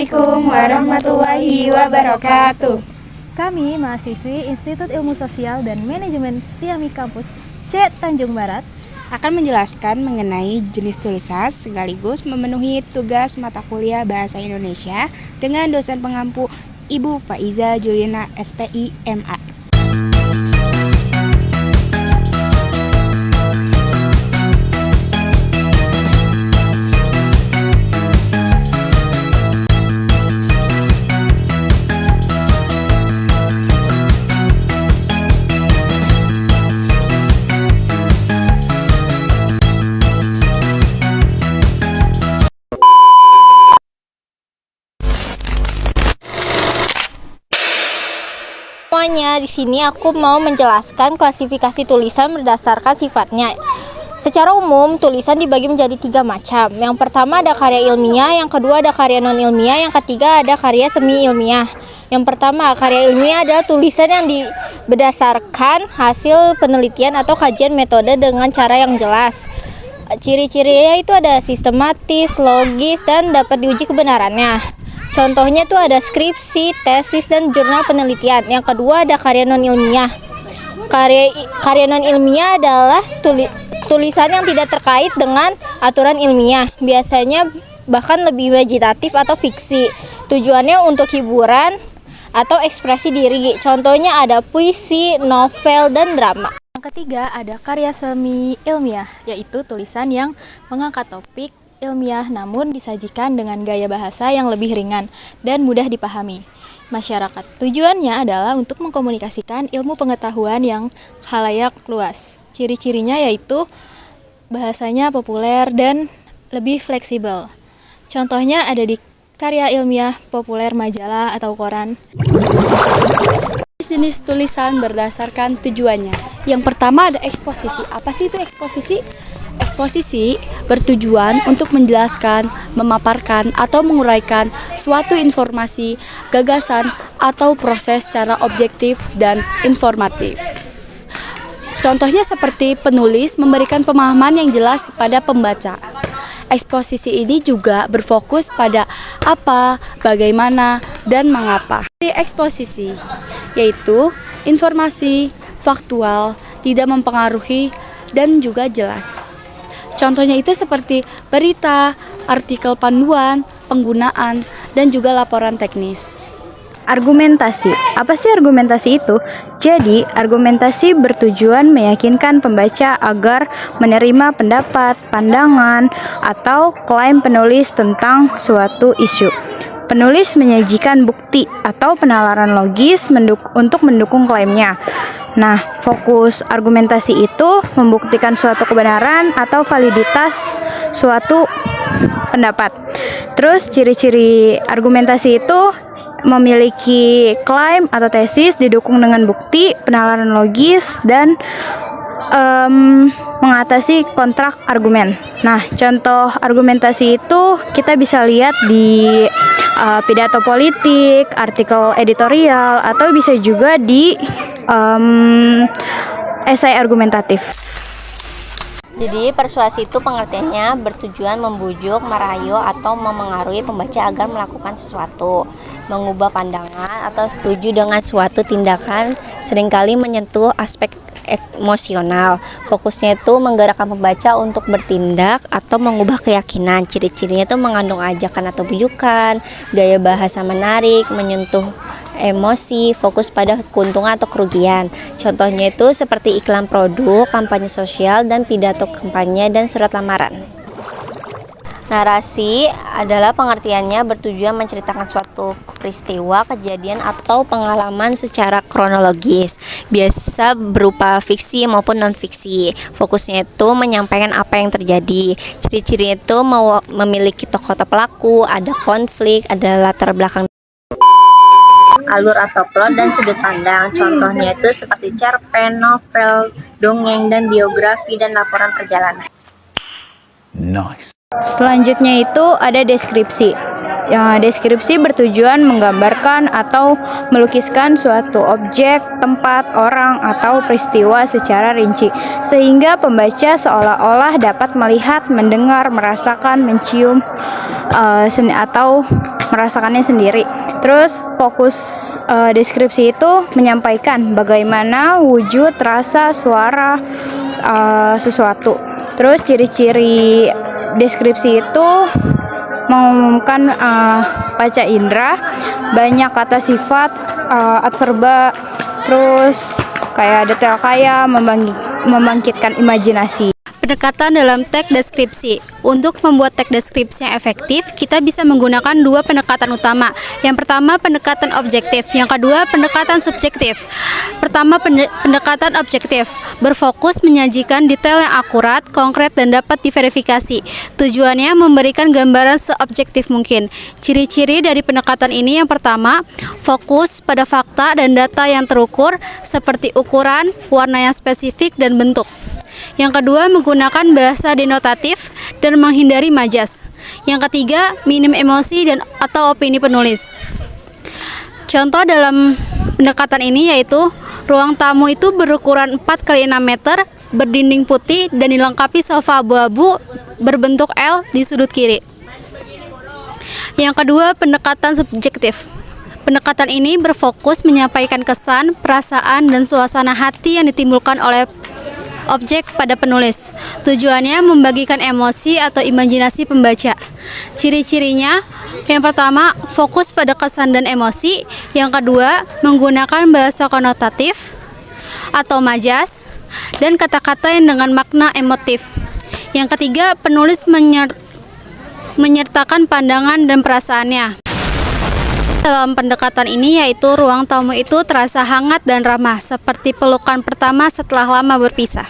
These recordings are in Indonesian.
Assalamualaikum warahmatullahi wabarakatuh. Kami mahasiswi Institut Ilmu Sosial dan Manajemen Setiami Kampus C Tanjung Barat Akan menjelaskan mengenai jenis tulisan sekaligus memenuhi tugas mata kuliah Bahasa Indonesia dengan dosen pengampu Ibu Faiza Juliana SPI MA. Semuanya, di sini aku mau menjelaskan klasifikasi tulisan berdasarkan sifatnya. Secara umum, tulisan dibagi menjadi 3 macam. Yang pertama ada karya ilmiah, yang kedua ada karya non-ilmiah, yang ketiga ada karya semi-ilmiah. Yang pertama, karya ilmiah adalah tulisan yang berdasarkan hasil penelitian atau kajian metode dengan cara yang jelas. Ciri-cirinya itu ada sistematis, logis, dan dapat diuji kebenarannya. Contohnya itu ada skripsi, tesis, dan jurnal penelitian. Yang kedua ada karya non-ilmiah. Karya non-ilmiah adalah tulisan yang tidak terkait dengan aturan ilmiah. Biasanya bahkan lebih imajinatif atau fiksi. Tujuannya untuk hiburan atau ekspresi diri. Contohnya ada puisi, novel, dan drama. Yang ketiga ada karya semi-ilmiah, yaitu tulisan yang mengangkat topik ilmiah namun disajikan dengan gaya bahasa yang lebih ringan dan mudah dipahami masyarakat. Tujuannya adalah untuk mengkomunikasikan ilmu pengetahuan yang khalayak luas. Ciri-cirinya yaitu bahasanya populer dan lebih fleksibel. Contohnya ada di karya ilmiah populer majalah atau koran. Jenis tulisan berdasarkan tujuannya. Yang pertama ada eksposisi. Apa sih itu eksposisi? Eksposisi bertujuan untuk menjelaskan, memaparkan, atau menguraikan suatu informasi, gagasan, atau proses secara objektif dan informatif. Contohnya seperti penulis memberikan pemahaman yang jelas kepada pembaca. Eksposisi ini juga berfokus pada apa, bagaimana, dan mengapa. Eksposisi yaitu informasi faktual, tidak mempengaruhi, dan juga jelas. Contohnya itu seperti berita, artikel panduan, penggunaan, dan juga laporan teknis. Argumentasi. Apa sih argumentasi itu? Jadi, argumentasi bertujuan meyakinkan pembaca agar menerima pendapat, pandangan, atau klaim penulis tentang suatu isu. Penulis menyajikan bukti atau penalaran logis untuk mendukung klaimnya. Nah, fokus argumentasi itu membuktikan suatu kebenaran atau validitas suatu pendapat. Terus ciri-ciri argumentasi itu memiliki klaim atau tesis didukung dengan bukti, penalaran logis, dan mengatasi kontrak argumen. Nah, contoh argumentasi itu kita bisa lihat di pidato politik, artikel editorial, atau bisa juga di esai argumentatif. Jadi persuasi itu pengertiannya bertujuan membujuk, merayu, atau memengaruhi pembaca agar melakukan sesuatu, mengubah pandangan, atau setuju dengan suatu tindakan, seringkali menyentuh aspek emosional. Fokusnya itu menggerakkan pembaca untuk bertindak atau mengubah keyakinan. Ciri-cirinya itu mengandung ajakan atau bujukan, gaya bahasa menarik, menyentuh emosi, fokus pada keuntungan atau kerugian. Contohnya itu seperti iklan produk, kampanye sosial, dan pidato kampanye dan surat lamaran. Narasi adalah pengertiannya bertujuan menceritakan suatu peristiwa, kejadian, atau pengalaman secara kronologis, biasa berupa fiksi maupun non-fiksi. Fokusnya itu menyampaikan apa yang terjadi. Ciri-cirinya itu memiliki tokoh atau pelaku, ada konflik, ada latar belakang, alur atau plot, dan sudut pandang. Contohnya itu seperti cerpen, novel, dongeng, dan biografi dan laporan perjalanan. Nice. Selanjutnya itu ada deskripsi. Deskripsi bertujuan menggambarkan atau melukiskan suatu objek, tempat, orang, atau peristiwa secara rinci, sehingga pembaca seolah-olah dapat melihat, mendengar, merasakan, mencium, atau merasakannya sendiri. Terus fokus deskripsi itu menyampaikan bagaimana wujud, rasa, suara sesuatu. Terus ciri-ciri deskripsi itu mengumumkan panca indera, banyak kata sifat, adverba, terus kayak detail kaya, membangkitkan imajinasi. Pendekatan dalam teks deskripsi. Untuk membuat teks deskripsi yang efektif, kita bisa menggunakan dua pendekatan utama. Yang pertama, pendekatan objektif. Yang kedua, pendekatan subjektif. Pertama, pendekatan objektif. Berfokus menyajikan detail yang akurat, konkret, dan dapat diverifikasi. Tujuannya memberikan gambaran seobjektif mungkin. Ciri-ciri dari pendekatan ini yang pertama, fokus pada fakta dan data yang terukur, seperti ukuran, warna yang spesifik, dan bentuk. Yang kedua, menggunakan bahasa denotatif dan menghindari majas. Yang ketiga, minim emosi dan atau opini penulis. Contoh dalam pendekatan ini yaitu ruang tamu itu berukuran 4x6 meter, berdinding putih dan dilengkapi sofa abu-abu berbentuk L di sudut kiri. Yang kedua, pendekatan subjektif. Pendekatan ini berfokus menyampaikan kesan, perasaan, dan suasana hati yang ditimbulkan oleh objek pada penulis. Tujuannya membagikan emosi atau imajinasi pembaca. Ciri-cirinya, yang pertama, fokus pada kesan dan emosi. Yang kedua, menggunakan bahasa konotatif atau majas dan kata-kata yang dengan makna emotif. Yang ketiga, penulis menyertakan pandangan dan perasaannya. Dalam pendekatan ini yaitu ruang tamu itu terasa hangat dan ramah, seperti pelukan pertama setelah lama berpisah.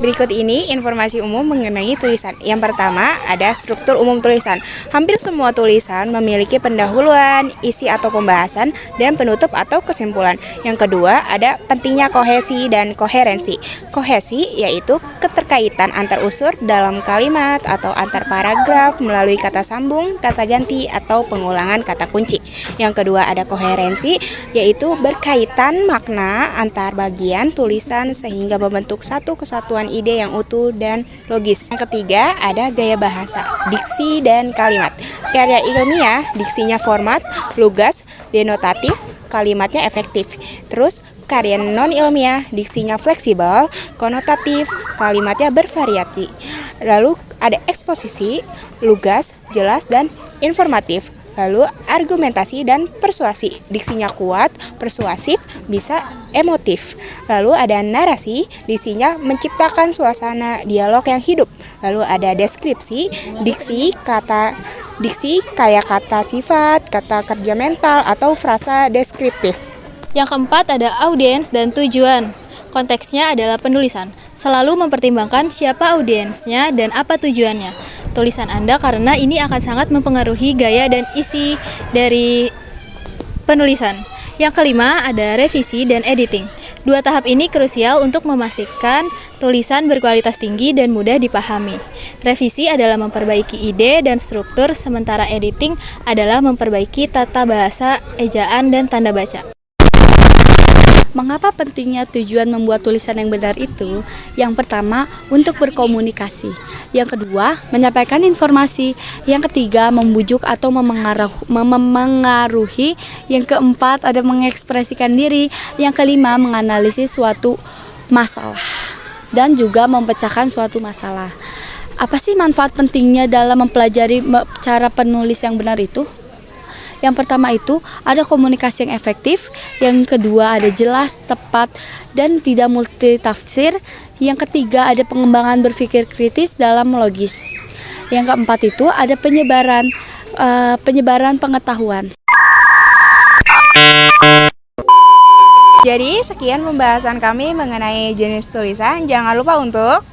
Berikut ini informasi umum mengenai tulisan. Yang pertama, ada struktur umum tulisan. Hampir semua tulisan memiliki pendahuluan, isi atau pembahasan, dan penutup atau kesimpulan. Yang kedua, ada pentingnya kohesi dan koherensi. Kohesi yaitu keterkaitan antar unsur dalam kalimat atau antar paragraf melalui kata sambung, kata ganti, atau pengulangan kata kunci. Yang kedua, ada koherensi yaitu berkaitan makna antar bagian tulisan sehingga membentuk satu kesatuan ide yang utuh dan logis. Yang ketiga, ada gaya bahasa, diksi dan kalimat. Karya ilmiah, diksinya format, lugas, denotatif, kalimatnya efektif. Terus karya non ilmiah, diksinya fleksibel, konotatif, kalimatnya bervariasi. Lalu ada eksposisi, lugas, jelas, dan informatif. Lalu argumentasi dan persuasi, diksinya kuat, persuasif, bisa emotif. Lalu ada narasi, diksinya menciptakan suasana dialog yang hidup. Lalu ada deskripsi, diksi kayak kata sifat, kata kerja mental, atau frasa deskriptif. Yang keempat ada audiens dan tujuan. Konteksnya adalah penulisan. Selalu mempertimbangkan siapa audiensnya dan apa tujuannya. Tulisan Anda karena ini akan sangat mempengaruhi gaya dan isi dari penulisan. Yang kelima ada revisi dan editing. Dua tahap ini krusial untuk memastikan tulisan berkualitas tinggi dan mudah dipahami. Revisi adalah memperbaiki ide dan struktur, sementara editing adalah memperbaiki tata bahasa, ejaan, dan tanda baca. Mengapa pentingnya tujuan membuat tulisan yang benar itu? Yang pertama, untuk berkomunikasi. Yang kedua, menyampaikan informasi. Yang ketiga, membujuk atau memengaruhi. Yang keempat, ada mengekspresikan diri. Yang kelima, menganalisis suatu masalah dan juga memecahkan suatu masalah. Apa sih manfaat pentingnya dalam mempelajari cara penulis yang benar itu? Yang pertama itu ada komunikasi yang efektif, yang kedua ada jelas, tepat, dan tidak multitafsir, yang ketiga ada pengembangan berpikir kritis dalam logis, yang keempat itu ada penyebaran pengetahuan. Jadi sekian pembahasan kami mengenai jenis tulisan. Jangan lupa untuk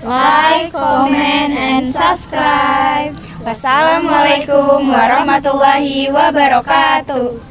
Like, comment, and subscribe. Wassalamualaikum warahmatullahi wabarakatuh.